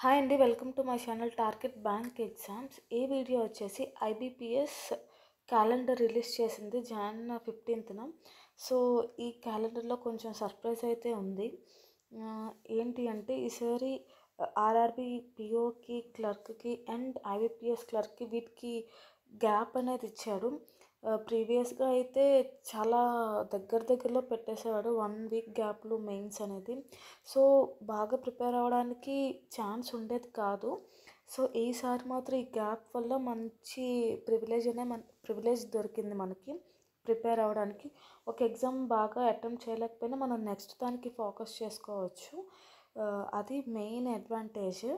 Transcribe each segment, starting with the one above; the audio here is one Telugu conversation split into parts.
హాయ్ అండి, welcome to my channel target bank exams. ఈ వీడియో వచ్చేసి ఐబీపీఎస్ క్యాలెండర్ రిలీజ్ చేసింది Jan 15th. సో ఈ క్యాలెండర్లో కొంచెం సర్ప్రైజ్ అయితే ఉంది. ఏంటి అంటే ఈసారి ఆర్ఆర్బీ పిఓకి క్లర్క్కి అండ్ ఐబీపీఎస్ క్లర్క్కి వీటికి గ్యాప్ అనేది ఇచ్చాడు. ప్రీవియస్గా అయితే చాలా దగ్గరలో పెట్టేసేవాడు, 1 వీక్ గ్యాప్లో మెయిన్స్ అనేది. సో బాగా ప్రిపేర్ అవ్వడానికి ఛాన్స్ ఉండేది కాదు. సో ఈసారి మాత్రం ఈ గ్యాప్ వల్ల మంచి ప్రివిలేజ్ దొరికింది మనకి ప్రిపేర్ అవ్వడానికి. ఒక ఎగ్జామ్ బాగా అటెంప్ట్ చేయలేకపోయినా మనం నెక్స్ట్ దానికి ఫోకస్ చేసుకోవచ్చు. అది main advantage.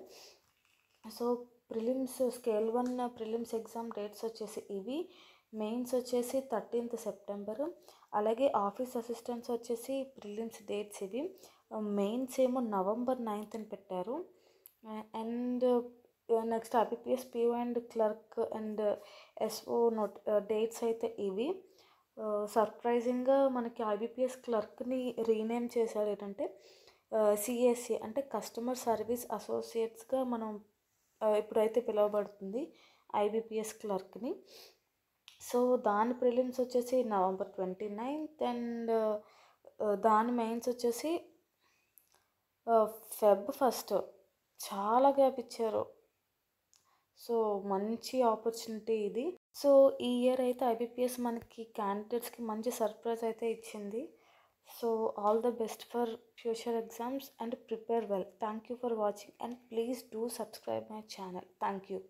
So prelims scale 1 prelims exam dates వచ్చేసి ఇవి. మెయిన్స్ వచ్చేసి 13th September. అలాగే ఆఫీస్ అసిస్టెంట్స్ వచ్చేసి ప్రిలిమ్స్ డేట్స్ ఇవి. మెయిన్స్ ఏమో November 9th పెట్టారు. And next IBPS PO and clerk and S O dates అయితే ఇవి. సర్ప్రైజింగ్గా మనకి ఐబీపీఎస్ క్లర్క్ని రీనేమ్ చేశారు. ఏంటంటే సిఎస్సి అంటే కస్టమర్ సర్వీస్ అసోసియేట్స్గా మనం ఇప్పుడైతే పిలువబడుతుంది ఐబీపీఎస్ క్లర్క్ని. సో దాని ప్రిలిమ్స్ వచ్చేసి November 29th అండ్ దాని మెయిన్స్ వచ్చేసి Feb 1st. చాలా గ్యాప్ ఇచ్చారు. సో మంచి ఆపర్చునిటీ ఇది. సో ఈ ఇయర్ అయితే ఐబీపీఎస్ మనకి క్యాండిడేట్స్కి మంచి సర్ప్రైజ్ అయితే ఇచ్చింది. So all the best for future exams and prepare well. Thank you for watching and please do subscribe my channel. Thank you.